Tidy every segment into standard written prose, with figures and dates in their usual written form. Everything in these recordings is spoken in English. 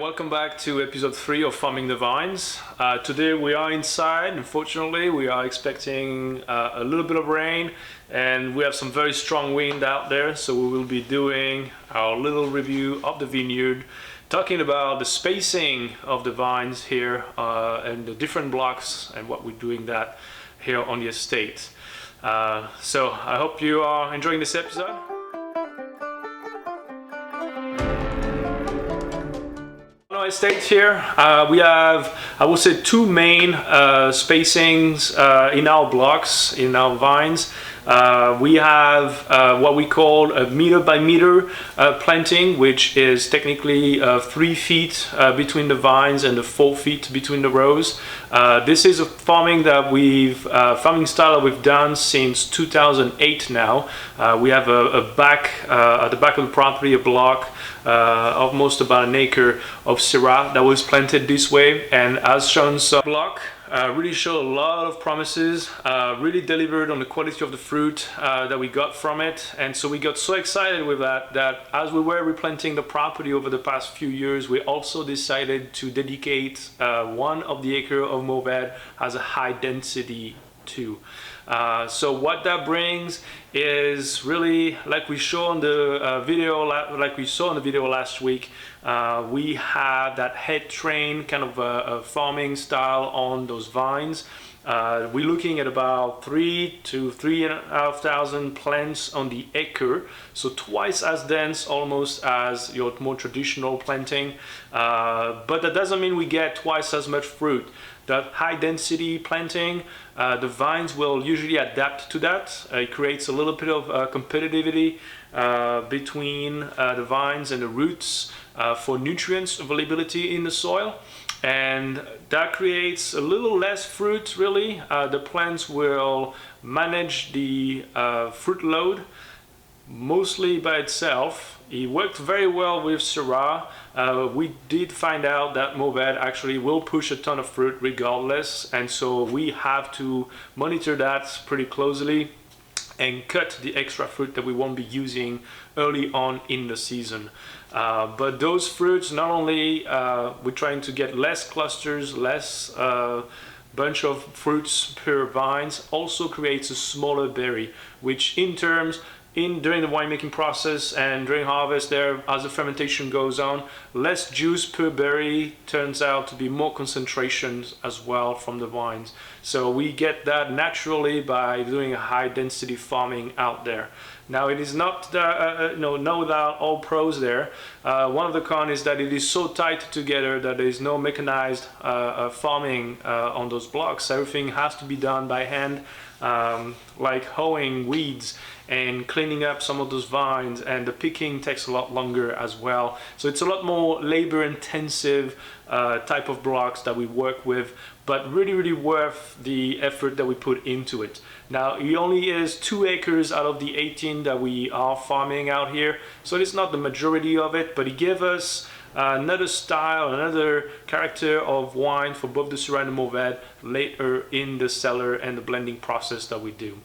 welcome back to episode 3 of Farming the Vines. Today we are inside. Unfortunately, we are expecting a little bit of rain and we have some very strong wind out there, so we will be doing our little review of the vineyard, talking about the spacing of the vines here and the different blocks and what we're doing that here on the estate. So I hope you are enjoying this episode. Estate here, we have, I would say, two main spacings in our blocks, in our vines. We have what we call a meter by meter planting, which is technically 3 feet between the vines and the 4 feet between the rows. This is a farming that farming style that we've done since 2008 now. We have at the back of the property a block almost about an acre of Cyril that was planted this way, and as shown, so block really showed a lot of promises, really delivered on the quality of the fruit that we got from it. And so we got so excited with that as we were replanting the property over the past few years, we also decided to dedicate 1 of the acre of Mourvedre as a high density too. So what that brings is really, like we saw in the video last week, we have that head train kind of a farming style on those vines. We're looking at about 3 to 3,500 plants on the acre, so twice as dense almost as your more traditional planting, but that doesn't mean we get twice as much fruit. That high density planting, the vines will usually adapt to that. It creates a little bit of competitivity between the vines and the roots for nutrients availability in the soil, and that creates a little less fruit really. The plants will manage the fruit load mostly by itself. It worked very well with Cyril. We did find out that Mourvedre actually will push a ton of fruit regardless, and so we have to monitor that pretty closely and cut the extra fruit that we won't be using early on in the season. But those fruits, not only we're trying to get less clusters, less bunch of fruits per vines, also creates a smaller berry, which in terms during the winemaking process and during harvest there, as the fermentation goes on, less juice per berry turns out to be more concentrations as well from the vines. So we get that naturally by doing a high density farming out there. Now it is not no without all pros there. One of the cons is that it is so tight together that there is no mechanized farming on those blocks. Everything has to be done by hand, like hoeing weeds and cleaning up some of those vines, and the picking takes a lot longer as well. So it's a lot more labor intensive type of blocks that we work with, but really worth the effort that we put into it. Now it only is 2 acres out of the 18 that we are farming out here, so it's not the majority of it, but it gave us another style, another character of wine for both the Cyril and the Mourvedre later in the cellar and the blending process that we do.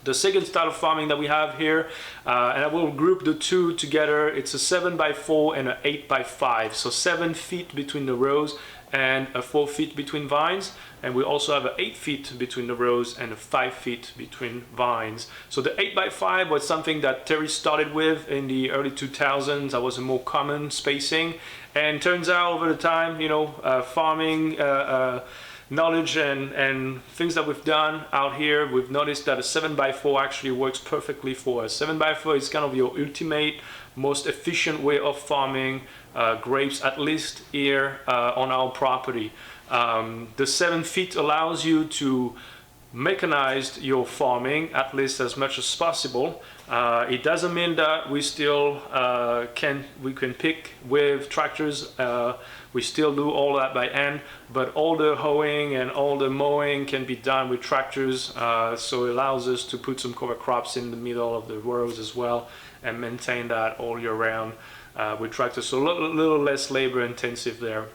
The second style of farming that we have here, and I will group the two together, it's a 7x4 and an 8x5, so 7 feet between the rows and 4 feet between vines, and we also have 8 feet between the rows and 5 feet between vines. So the 8x5 was something that Terry started with in the early 2000s. That was a more common spacing, and turns out over the time, farming knowledge and things that we've done out here, we've noticed that a 7x4 actually works perfectly for us. 7x4 is kind of your ultimate, most efficient way of farming grapes, at least here on our property. The 7 feet allows you to mechanize your farming at least as much as possible. It doesn't mean that we still can pick with tractors. We still do all that by hand, but all the hoeing and all the mowing can be done with tractors, so it allows us to put some cover crops in the middle of the rows as well and maintain that all year round with tractors, so a little less labor intensive there.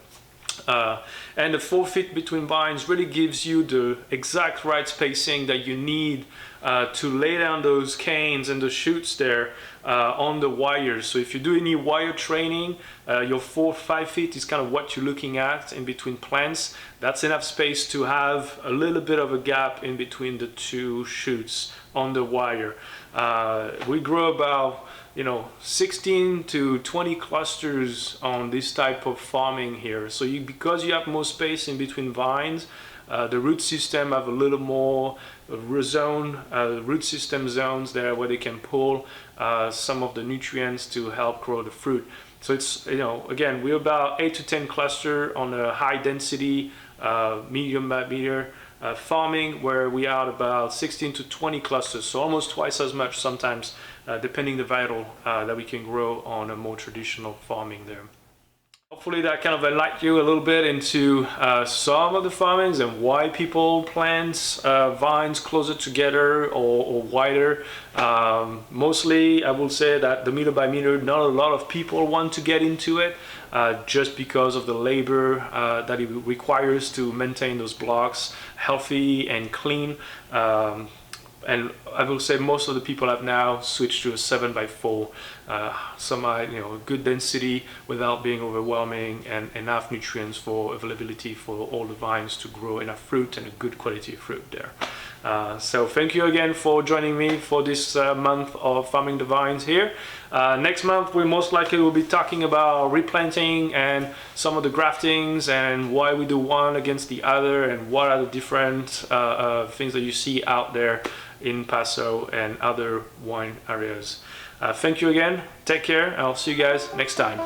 And the 4 feet between vines really gives you the exact right spacing that you need to lay down those canes and the shoots there on the wires. So if you do any wire training, your 4-5 feet is kind of what you're looking at in between plants. That's enough space to have a little bit of a gap in between the two shoots on the wire. We grow about 16 to 20 clusters on this type of farming here. So because you have more space in between vines, the root system have a little more root system zones there where they can pull some of the nutrients to help grow the fruit. So it's, again, we're about 8 to 10 cluster on a high density, medium by meter farming, where we are about 16 to 20 clusters, so almost twice as much sometimes, depending the varietal that we can grow on a more traditional farming there. Hopefully that kind of enlightened you a little bit into some of the farmings and why people plant vines closer together or wider. Mostly I will say that the meter by meter, not a lot of people want to get into it just because of the labor that it requires to maintain those blocks healthy and clean. And I will say most of the people have now switched to a 7x4, some good density without being overwhelming, and enough nutrients for availability for all the vines to grow enough fruit and a good quality of fruit there. So thank you again for joining me for this month of farming the vines here. Next month we most likely will be talking about replanting and some of the graftings and why we do one against the other and what are the different things that you see out there in Paso and other wine areas. Thank you again, take care, and I'll see you guys next time.